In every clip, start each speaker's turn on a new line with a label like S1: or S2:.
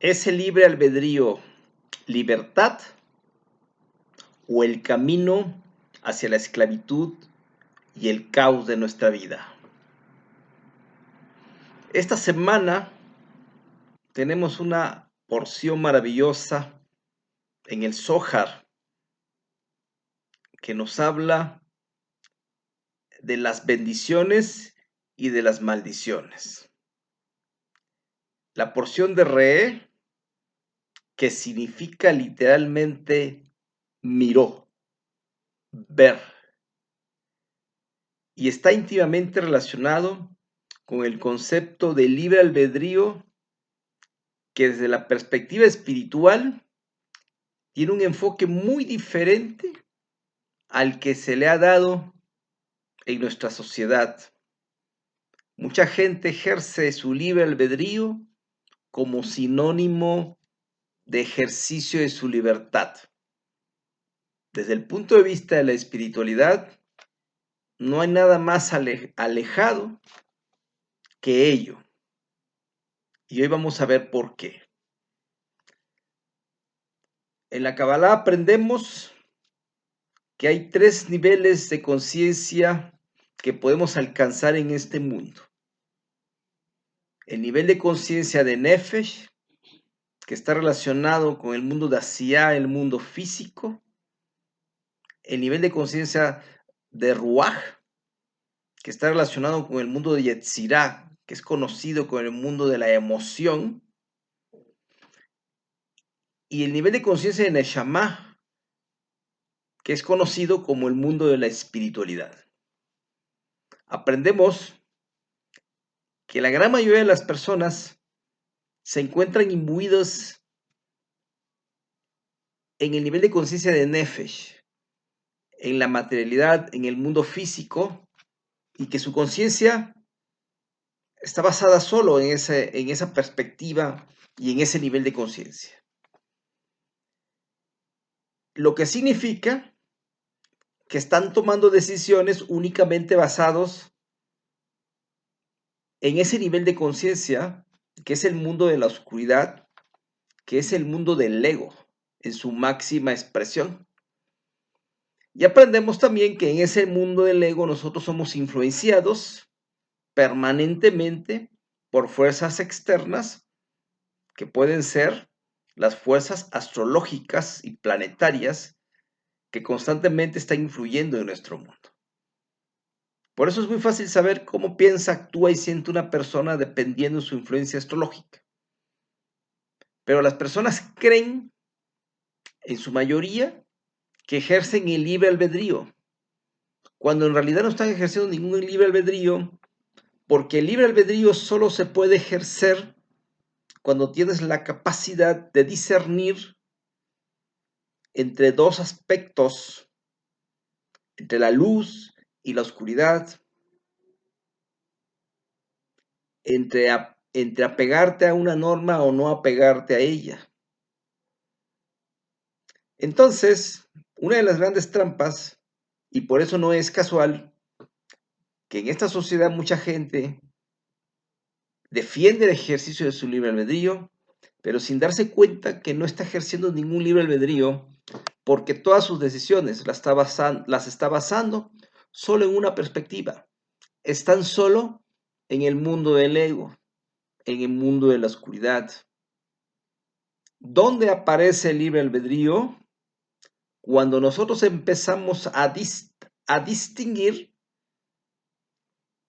S1: ¿Es el libre albedrío libertad o el camino hacia la esclavitud y el caos de nuestra vida? Esta semana tenemos una porción maravillosa en el Zohar que nos habla de las bendiciones y de las maldiciones. La porción de Re, que significa literalmente miró, ver, y está íntimamente relacionado con el concepto de libre albedrío, que desde la perspectiva espiritual tiene un enfoque muy diferente al que se le ha dado en nuestra sociedad. Mucha gente ejerce su libre albedrío como sinónimo de ejercicio de su libertad. Desde el punto de vista de la espiritualidad, no hay nada más alejado que ello. Y hoy vamos a ver por qué. En la Kabbalah aprendemos que hay 3 niveles de conciencia que podemos alcanzar en este mundo. El nivel de conciencia de Nefesh, que está relacionado con el mundo de Asiyah, el mundo físico. El nivel de conciencia de Ruach, que está relacionado con el mundo de Yetzirah, que es conocido como el mundo de la emoción. Y el nivel de conciencia de Neshama, que es conocido como el mundo de la espiritualidad. Aprendemos que la gran mayoría de las personas se encuentran imbuidos en el nivel de conciencia de Nefesh, en la materialidad, en el mundo físico, y que su conciencia está basada solo en esa perspectiva y en ese nivel de conciencia. Lo que significa que están tomando decisiones únicamente basados en ese nivel de conciencia, que es el mundo de la oscuridad, que es el mundo del ego, en su máxima expresión. Y aprendemos también que en ese mundo del ego nosotros somos influenciados permanentemente por fuerzas externas que pueden ser las fuerzas astrológicas y planetarias que constantemente están influyendo en nuestro mundo. Por eso es muy fácil saber cómo piensa, actúa y siente una persona dependiendo de su influencia astrológica. Pero las personas creen, en su mayoría, que ejercen el libre albedrío, cuando en realidad no están ejerciendo ningún libre albedrío, porque el libre albedrío solo se puede ejercer cuando tienes la capacidad de discernir entre 2 aspectos, entre la luz y la oscuridad, entre apegarte a una norma o no apegarte a ella. Entonces, una de las grandes trampas, y por eso no es casual, que en esta sociedad mucha gente defiende el ejercicio de su libre albedrío, pero sin darse cuenta que no está ejerciendo ningún libre albedrío, porque todas sus decisiones las está basando solo en una perspectiva. Están solo en el mundo del ego, en el mundo de la oscuridad. ¿Dónde aparece el libre albedrío? Cuando nosotros empezamos a distinguir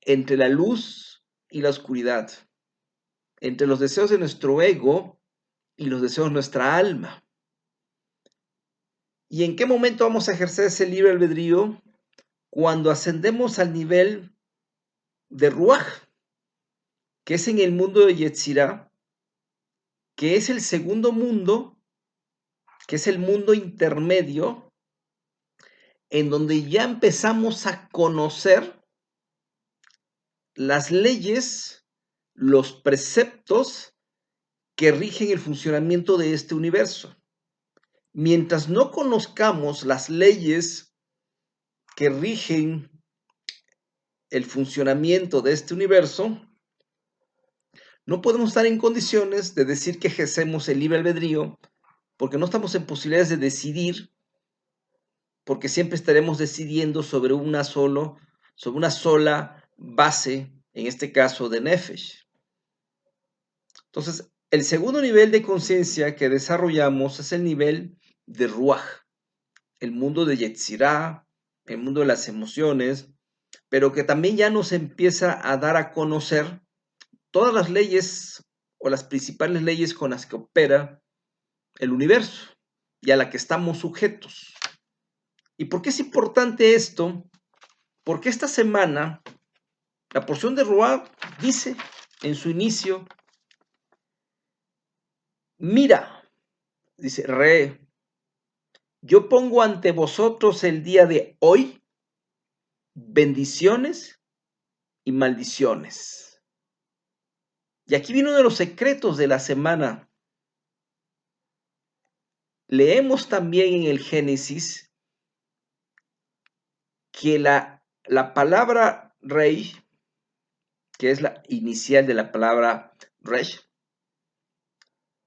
S1: entre la luz y la oscuridad, entre los deseos de nuestro ego y los deseos de nuestra alma. ¿Y en qué momento vamos a ejercer ese libre albedrío? Cuando ascendemos al nivel de Ruach, que es en el mundo de Yetzirah, que es el segundo mundo, que es el mundo intermedio, en donde ya empezamos a conocer las leyes, los preceptos que rigen el funcionamiento de este universo. Mientras no conozcamos las leyes que rigen el funcionamiento de este universo, No podemos estar en condiciones de decir que ejercemos el libre albedrío porque no estamos en posibilidades de decidir, porque siempre estaremos decidiendo sobre una sola base, en este caso de Nefesh. Entonces, el segundo nivel de conciencia que desarrollamos es el nivel de Ruach, el mundo de Yetzirah, el mundo de las emociones, pero que también ya nos empieza a dar a conocer todas las leyes o las principales leyes con las que opera el universo y a la que estamos sujetos. ¿Y por qué es importante esto? Porque esta semana la porción de Ruach dice en su inicio, mira, dice, yo pongo ante vosotros el día de hoy bendiciones y maldiciones. Y aquí viene uno de los secretos de la semana. Leemos también en el Génesis que la palabra rey, que es la inicial de la palabra resh,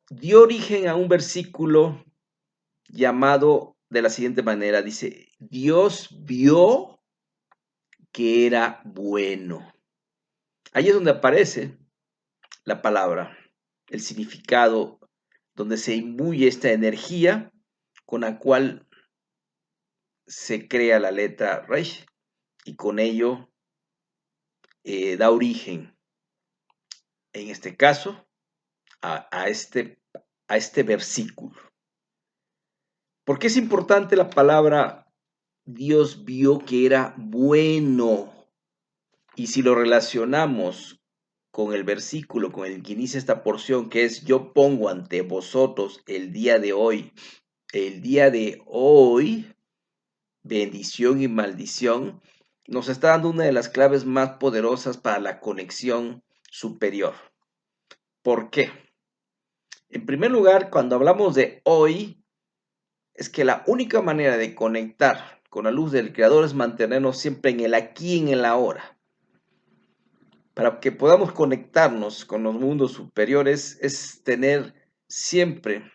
S1: dio origen a un versículo llamado de la siguiente manera. Dice, Dios vio que era bueno. Ahí es donde aparece la palabra, el significado, donde se imbuye esta energía con la cual se crea la letra resh y con ello da origen, en este caso, a este versículo. ¿Por qué es importante la palabra Dios vio que era bueno? Y si lo relacionamos con el versículo, con el que inicia esta porción, que es yo pongo ante vosotros el día de hoy, bendición y maldición, nos está dando una de las claves más poderosas para la conexión superior. ¿Por qué? En primer lugar, cuando hablamos de hoy, es que la única manera de conectar con la luz del Creador es mantenernos siempre en el aquí y en el ahora. Para que podamos conectarnos con los mundos superiores es tener siempre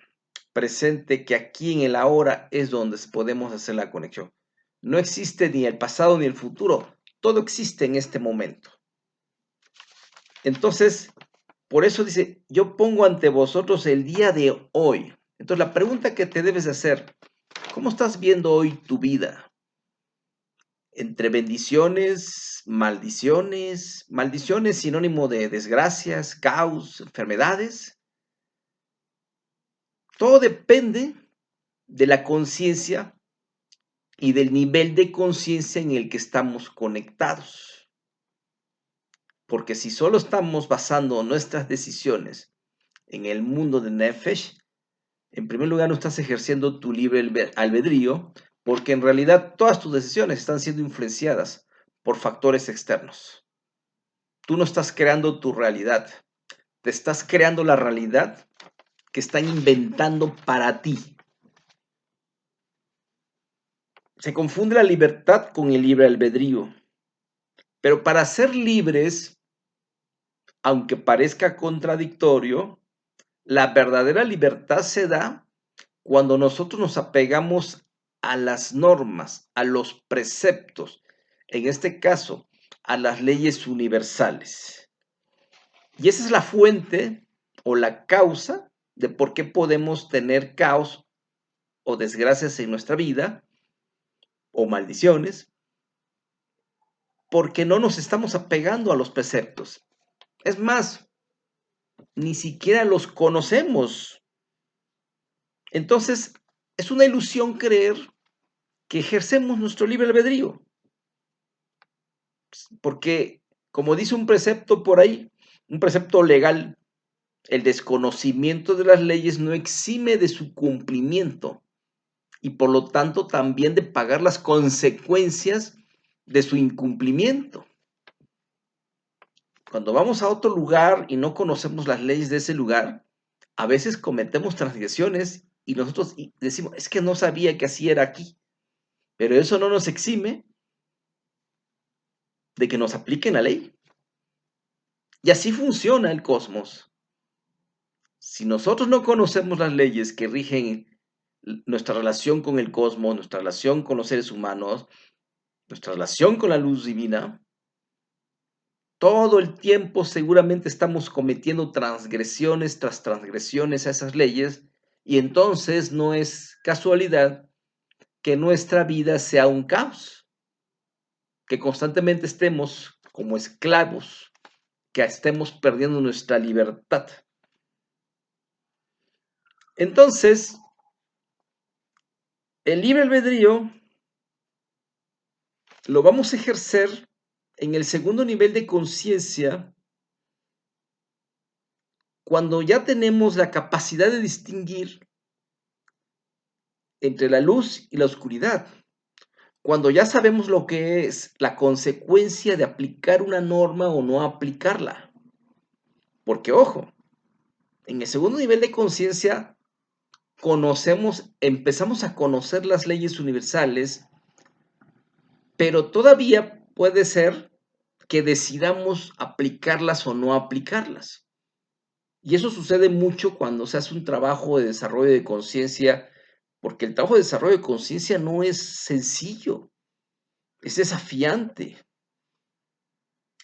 S1: presente que aquí en el ahora es donde podemos hacer la conexión. No existe ni el pasado ni el futuro, todo existe en este momento. Entonces, por eso dice, yo pongo ante vosotros el día de hoy. Entonces, la pregunta que te debes de hacer, ¿cómo estás viendo hoy tu vida? Entre bendiciones, maldiciones sinónimo de desgracias, caos, enfermedades. Todo depende de la conciencia y del nivel de conciencia en el que estamos conectados. Porque si solo estamos basando nuestras decisiones en el mundo de Nefesh, en primer lugar no estás ejerciendo tu libre albedrío, porque en realidad todas tus decisiones están siendo influenciadas por factores externos. Tú no estás creando tu realidad, te estás creando la realidad que están inventando para ti. Se confunde la libertad con el libre albedrío. Pero para ser libres, aunque parezca contradictorio, la verdadera libertad se da cuando nosotros nos apegamos a las normas, a los preceptos, en este caso, a las leyes universales. Y esa es la fuente o la causa de por qué podemos tener caos o desgracias en nuestra vida o maldiciones, porque no nos estamos apegando a los preceptos. Es más, ni siquiera los conocemos. Entonces, es una ilusión creer que ejercemos nuestro libre albedrío. Porque, como dice un precepto por ahí, un precepto legal, el desconocimiento de las leyes no exime de su cumplimiento y por lo tanto también de pagar las consecuencias de su incumplimiento. Cuando vamos a otro lugar y no conocemos las leyes de ese lugar, a veces cometemos transgresiones y nosotros decimos, es que no sabía que así era aquí. Pero eso no nos exime de que nos apliquen la ley. Y así funciona el cosmos. Si nosotros no conocemos las leyes que rigen nuestra relación con el cosmos, nuestra relación con los seres humanos, nuestra relación con la luz divina, todo el tiempo seguramente estamos cometiendo transgresiones tras transgresiones a esas leyes, y entonces no es casualidad que nuestra vida sea un caos, que constantemente estemos como esclavos, que estemos perdiendo nuestra libertad. Entonces, el libre albedrío lo vamos a ejercer en el segundo nivel de conciencia cuando ya tenemos la capacidad de distinguir entre la luz y la oscuridad. Cuando ya sabemos lo que es la consecuencia de aplicar una norma o no aplicarla. Porque, ojo, en el segundo nivel de conciencia empezamos a conocer las leyes universales, pero todavía puede ser que decidamos aplicarlas o no aplicarlas. Y eso sucede mucho cuando se hace un trabajo de desarrollo de conciencia, porque el trabajo de desarrollo de conciencia no es sencillo, es desafiante.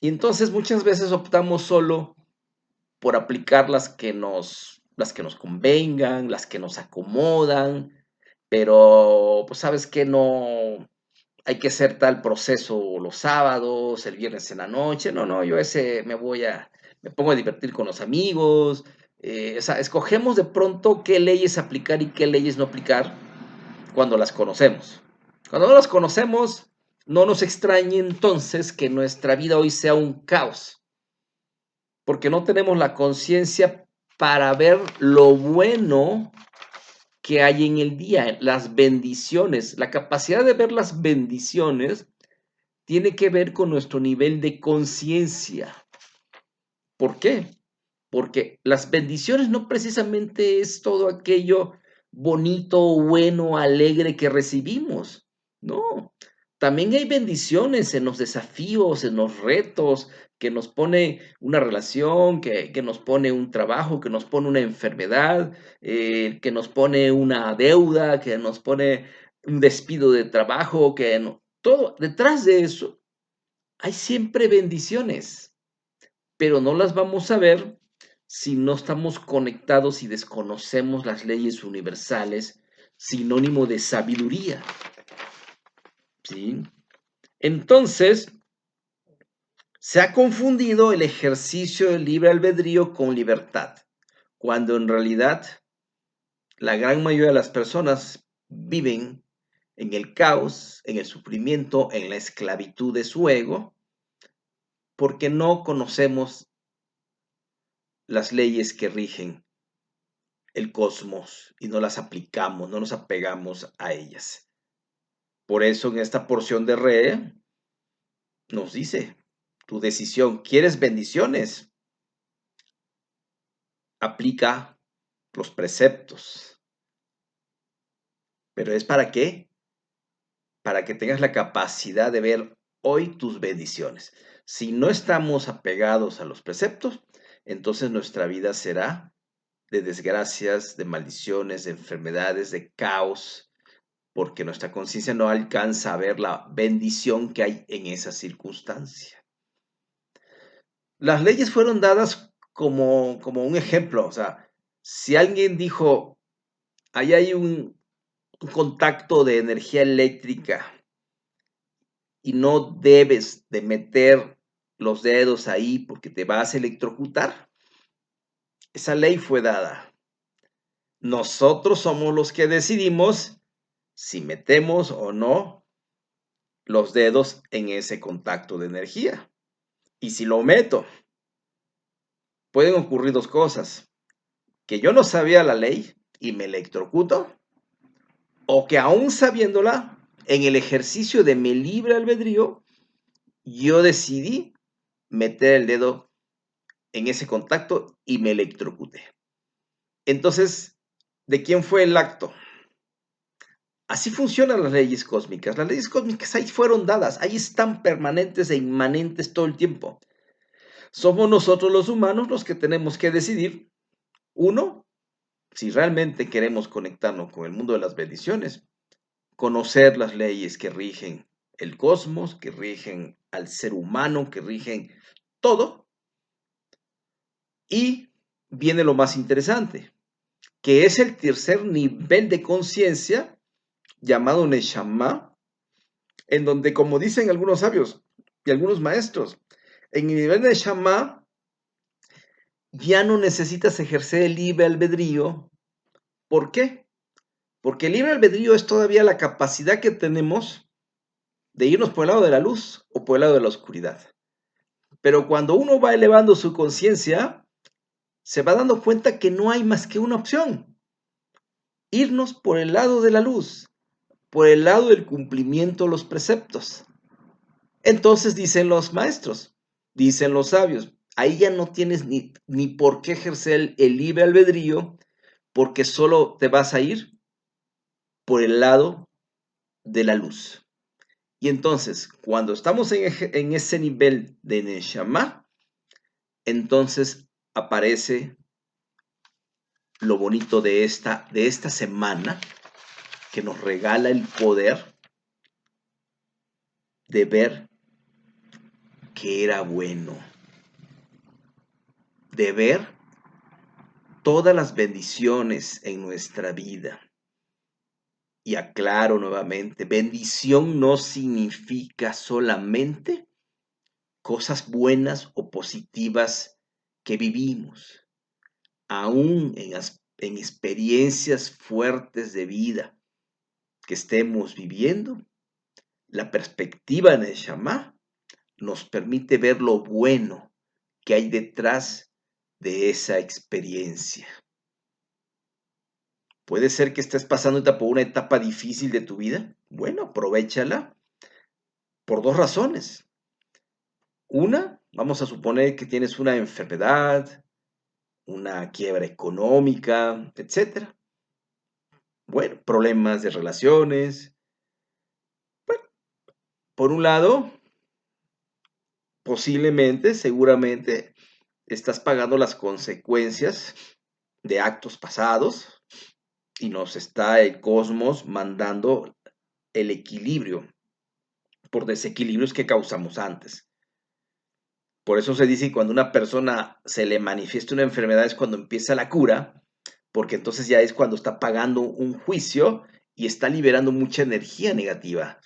S1: Y entonces muchas veces optamos solo por aplicar las que nos convengan, las que nos acomodan, pero pues sabes que no hay que hacer tal proceso los sábados, el viernes en la noche. No, yo ese me pongo a divertir con los amigos. O sea, escogemos de pronto qué leyes aplicar y qué leyes no aplicar cuando las conocemos. Cuando no las conocemos, no nos extrañe entonces que nuestra vida hoy sea un caos, porque no tenemos la conciencia para ver lo bueno que hay en el día, las bendiciones. La capacidad de ver las bendiciones tiene que ver con nuestro nivel de conciencia. ¿Por qué? Porque las bendiciones no precisamente es todo aquello bonito, bueno, alegre que recibimos. No, también hay bendiciones en los desafíos, en los retos, que nos pone una relación, que nos pone un trabajo, que nos pone una enfermedad, que nos pone una deuda, que nos pone un despido de trabajo, todo. Detrás de eso hay siempre bendiciones, pero no las vamos a ver si no estamos conectados y desconocemos las leyes universales, sinónimo de sabiduría, ¿sí? Entonces, se ha confundido el ejercicio del libre albedrío con libertad, cuando en realidad la gran mayoría de las personas viven en el caos, en el sufrimiento, en la esclavitud de su ego, porque no conocemos las leyes que rigen el cosmos y no las aplicamos, no nos apegamos a ellas. Por eso en esta porción de Re nos dice, tu decisión, ¿quieres bendiciones? Aplica los preceptos. ¿Pero es para qué? Para que tengas la capacidad de ver hoy tus bendiciones. Si no estamos apegados a los preceptos, entonces nuestra vida será de desgracias, de maldiciones, de enfermedades, de caos, porque nuestra conciencia no alcanza a ver la bendición que hay en esa circunstancia. Las leyes fueron dadas como un ejemplo, o sea, si alguien dijo, ahí hay un contacto de energía eléctrica y no debes de meter los dedos ahí porque te vas a electrocutar, esa ley fue dada. Nosotros somos los que decidimos si metemos o no los dedos en ese contacto de energía. Y si lo meto, pueden ocurrir dos cosas: que yo no sabía la ley y me electrocuto, o que aún sabiéndola, en el ejercicio de mi libre albedrío, yo decidí meter el dedo en ese contacto y me electrocuté. Entonces, ¿de quién fue el acto? Así funcionan las leyes cósmicas. Las leyes cósmicas ahí fueron dadas, ahí están permanentes e inmanentes todo el tiempo. Somos nosotros los humanos los que tenemos que decidir, uno, si realmente queremos conectarnos con el mundo de las bendiciones, conocer las leyes que rigen el cosmos, que rigen al ser humano, que rigen todo. Y viene lo más interesante, que es el tercer nivel de conciencia llamado Neshama, en donde, como dicen algunos sabios y algunos maestros, en el nivel de Neshama ya no necesitas ejercer el libre albedrío. ¿Por qué? Porque el libre albedrío es todavía la capacidad que tenemos de irnos por el lado de la luz o por el lado de la oscuridad. Pero cuando uno va elevando su conciencia, se va dando cuenta que no hay más que una opción: irnos por el lado de la luz, por el lado del cumplimiento de los preceptos. Entonces dicen los maestros, dicen los sabios, ahí ya no tienes ni por qué ejercer el libre albedrío, porque solo te vas a ir por el lado de la luz. Y entonces, cuando estamos en ese nivel de Neshama, entonces aparece lo bonito de esta semana, que nos regala el poder de ver que era bueno, de ver todas las bendiciones en nuestra vida. Y aclaro nuevamente, bendición no significa solamente cosas buenas o positivas que vivimos. Aún en experiencias fuertes de vida que estemos viviendo, la perspectiva de Neshama nos permite ver lo bueno que hay detrás de esa experiencia. Puede ser que estés pasando por una etapa difícil de tu vida. Bueno, aprovéchala por dos razones. Una, vamos a suponer que tienes una enfermedad, una quiebra económica, etcétera. Bueno, problemas de relaciones. Bueno, por un lado, posiblemente, seguramente, estás pagando las consecuencias de actos pasados y nos está el cosmos mandando el equilibrio por desequilibrios que causamos antes. Por eso se dice que cuando a una persona se le manifiesta una enfermedad es cuando empieza la cura, porque entonces ya es cuando está pagando un juicio y está liberando mucha energía negativa.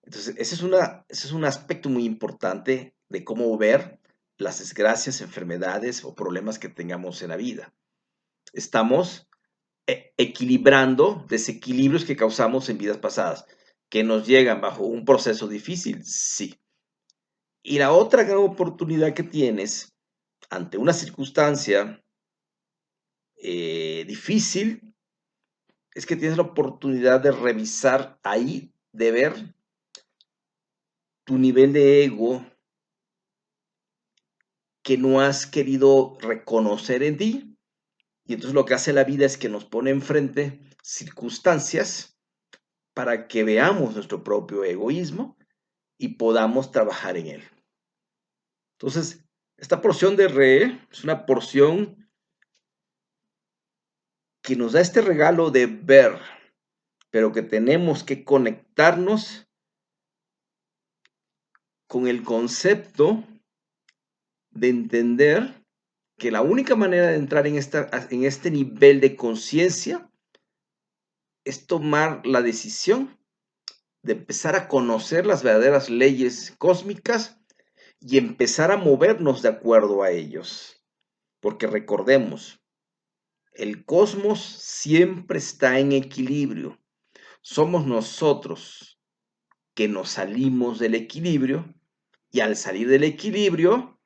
S1: Entonces, ese es un aspecto muy importante de cómo ver las desgracias, enfermedades o problemas que tengamos en la vida. Estamos equilibrando desequilibrios que causamos en vidas pasadas, que nos llegan bajo un proceso difícil, sí. Y la otra gran oportunidad que tienes ante una circunstancia difícil es que tienes la oportunidad de revisar ahí, de ver tu nivel de ego que no has querido reconocer en ti. Y entonces lo que hace la vida es que nos pone enfrente circunstancias para que veamos nuestro propio egoísmo y podamos trabajar en él. Entonces, esta porción de Re es una porción que nos da este regalo de ver, pero que tenemos que conectarnos con el concepto de entender que la única manera de entrar en este nivel de conciencia es tomar la decisión de empezar a conocer las verdaderas leyes cósmicas y empezar a movernos de acuerdo a ellos. Porque recordemos, el cosmos siempre está en equilibrio. Somos nosotros que nos salimos del equilibrio y al salir del equilibrio,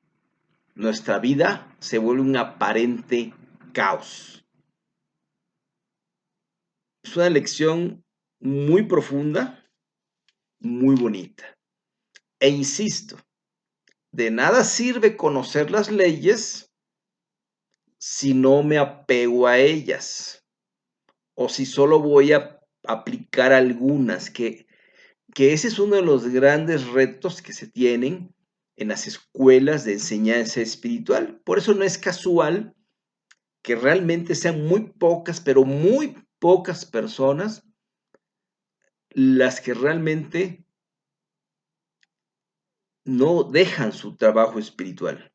S1: nuestra vida se vuelve un aparente caos. Es una lección muy profunda, muy bonita. E insisto, de nada sirve conocer las leyes si no me apego a ellas o si solo voy a aplicar algunas, que ese es uno de los grandes retos que se tienen en las escuelas de enseñanza espiritual. Por eso no es casual que realmente sean muy pocas, pero muy pocas personas las que realmente no dejan su trabajo espiritual.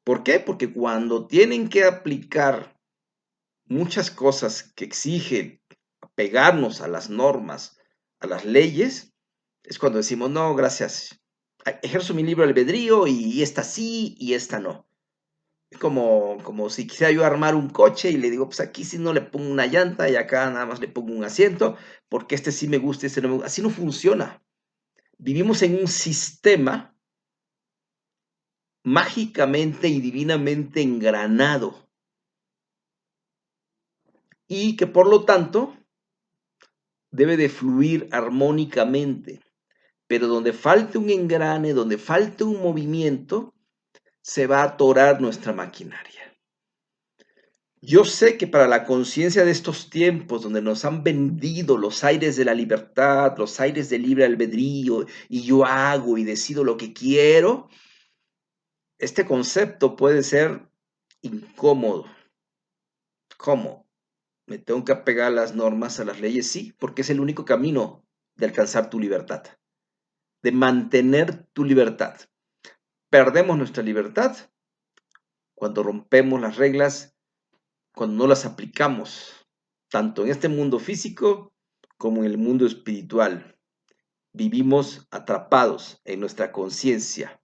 S1: ¿Por qué? Porque cuando tienen que aplicar muchas cosas que exigen pegarnos a las normas, a las leyes, es cuando decimos, no, gracias, ejerzo mi libre albedrío y esta sí y esta no. Es como si quisiera yo armar un coche y le digo, pues aquí sí no le pongo una llanta y acá nada más le pongo un asiento, porque este sí me gusta, este no me gusta. Así no funciona. Vivimos en un sistema mágicamente y divinamente engranado y que por lo tanto debe de fluir armónicamente. Pero donde falte un engrane, donde falte un movimiento, se va a atorar nuestra maquinaria. Yo sé que para la conciencia de estos tiempos, donde nos han vendido los aires de la libertad, los aires del libre albedrío, y yo hago y decido lo que quiero, este concepto puede ser incómodo. ¿Cómo? ¿Me tengo que apegar a las normas, a las leyes? Sí, porque es el único camino de alcanzar tu libertad, de mantener tu libertad. Perdemos nuestra libertad cuando rompemos las reglas, cuando no las aplicamos, tanto en este mundo físico como en el mundo espiritual. Vivimos atrapados en nuestra conciencia.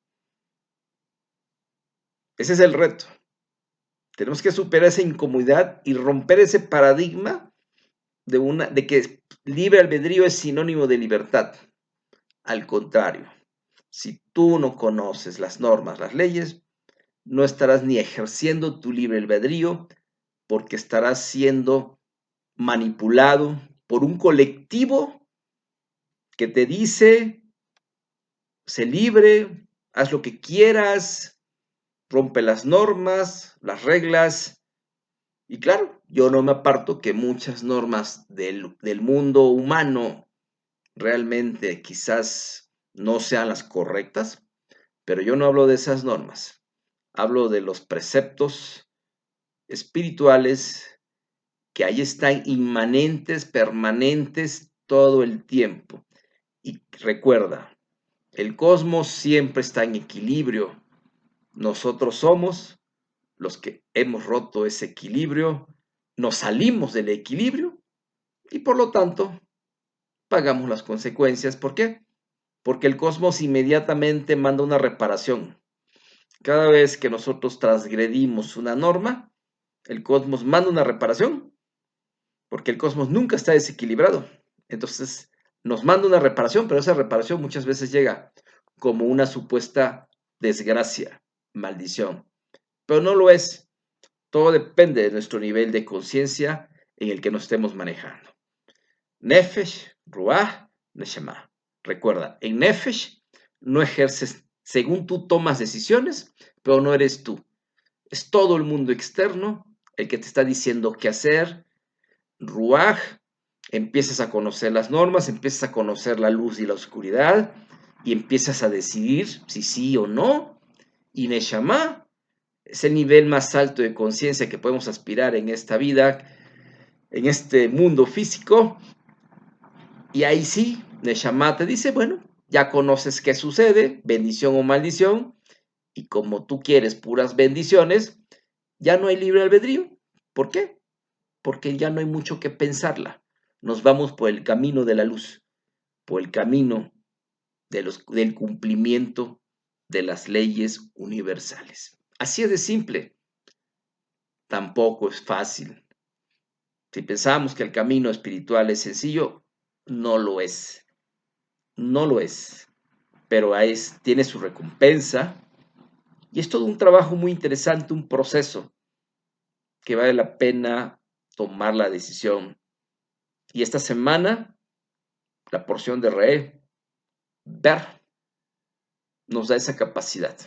S1: Ese es el reto. Tenemos que superar esa incomodidad y romper ese paradigma de que libre albedrío es sinónimo de libertad. Al contrario, si tú no conoces las normas, las leyes, no estarás ni ejerciendo tu libre albedrío porque estarás siendo manipulado por un colectivo que te dice, sé libre, haz lo que quieras, rompe las normas, las reglas. Y claro, yo no me aparto que muchas normas del mundo humano realmente quizás no sean las correctas, pero yo no hablo de esas normas. Hablo de los preceptos espirituales que ahí están inmanentes, permanentes todo el tiempo. Y recuerda, el cosmos siempre está en equilibrio. Nosotros somos los que hemos roto ese equilibrio, nos salimos del equilibrio y por lo tanto pagamos las consecuencias. ¿Por qué? Porque el cosmos inmediatamente manda una reparación. Cada vez que nosotros transgredimos una norma, el cosmos manda una reparación, porque el cosmos nunca está desequilibrado. Entonces, nos manda una reparación, pero esa reparación muchas veces llega como una supuesta desgracia, maldición. Pero no lo es. Todo depende de nuestro nivel de conciencia en el que nos estemos manejando. Nefesh, Ruach, Neshama. Recuerda, en Nefesh no ejerces según tú tomas decisiones, pero no eres tú. Es todo el mundo externo el que te está diciendo qué hacer. Ruach, empiezas a conocer las normas, empiezas a conocer la luz y la oscuridad y empiezas a decidir si sí o no. Y Neshama es el nivel más alto de conciencia que podemos aspirar en esta vida, en este mundo físico. Y ahí sí, Neshama te dice, bueno, ya conoces qué sucede, bendición o maldición, y como tú quieres puras bendiciones, ya no hay libre albedrío. ¿Por qué? Porque ya no hay mucho que pensarla. Nos vamos por el camino de la luz, por el camino del cumplimiento de las leyes universales. Así es de simple. Tampoco es fácil. Si pensamos que el camino espiritual es sencillo, no lo es. No lo es. Pero tiene su recompensa y es todo un trabajo muy interesante, un proceso que vale la pena tomar la decisión. Y esta semana, la porción de ver, nos da esa capacidad.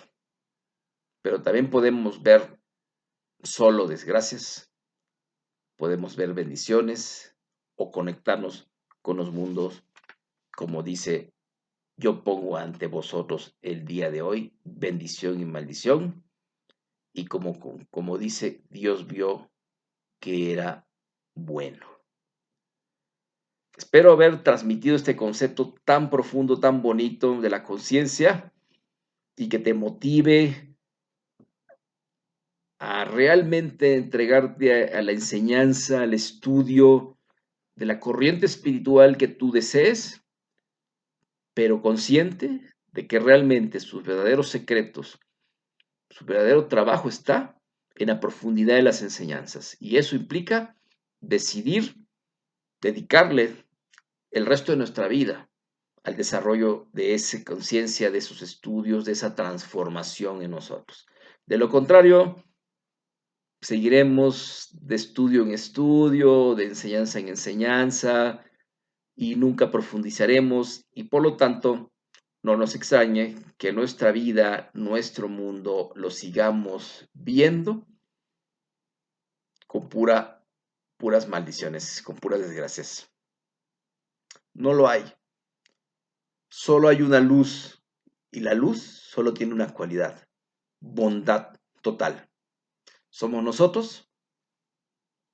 S1: Pero también podemos ver solo desgracias, podemos ver bendiciones o conectarnos con los mundos, como dice yo pongo ante vosotros el día de hoy bendición y maldición. Y como dice, Dios vio que era bueno. Espero haber transmitido este concepto tan profundo, tan bonito de la conciencia y que te motive a realmente entregarte a la enseñanza, al estudio de la corriente espiritual que tú desees, pero consciente de que realmente sus verdaderos secretos, su verdadero trabajo está en la profundidad de las enseñanzas. Y eso implica decidir dedicarle el resto de nuestra vida al desarrollo de esa conciencia, de esos estudios, de esa transformación en nosotros. De lo contrario, seguiremos de estudio en estudio, de enseñanza en enseñanza, y nunca profundizaremos, y por lo tanto, no nos extrañe que nuestra vida, nuestro mundo, lo sigamos viendo con puras maldiciones, con puras desgracias. No lo hay. Solo hay una luz, y la luz solo tiene una cualidad: bondad total. Somos nosotros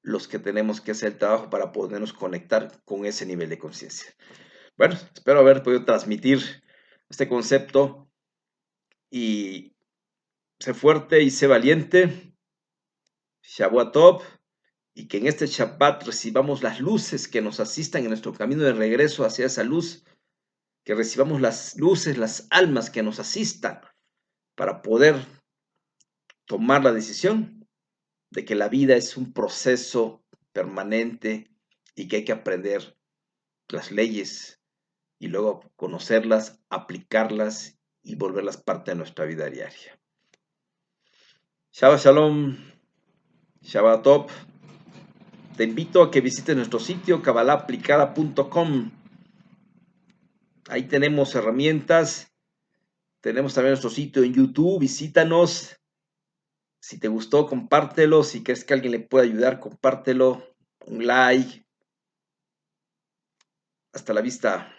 S1: los que tenemos que hacer el trabajo para podernos conectar con ese nivel de conciencia. Bueno, espero haber podido transmitir este concepto y sé fuerte y sé valiente. Shabbat Tov, y que en este Shabbat recibamos las luces que nos asistan en nuestro camino de regreso hacia esa luz, que recibamos las luces, las almas que nos asistan para poder tomar la decisión de que la vida es un proceso permanente y que hay que aprender las leyes y luego conocerlas, aplicarlas y volverlas parte de nuestra vida diaria. Shabbat Shalom, Shabbat Tov. Te invito a que visites nuestro sitio kabbalahaplicada.com. Ahí tenemos herramientas. Tenemos también nuestro sitio en YouTube. Visítanos. Si te gustó, compártelo. Si crees que alguien le puede ayudar, compártelo. Un like. Hasta la vista.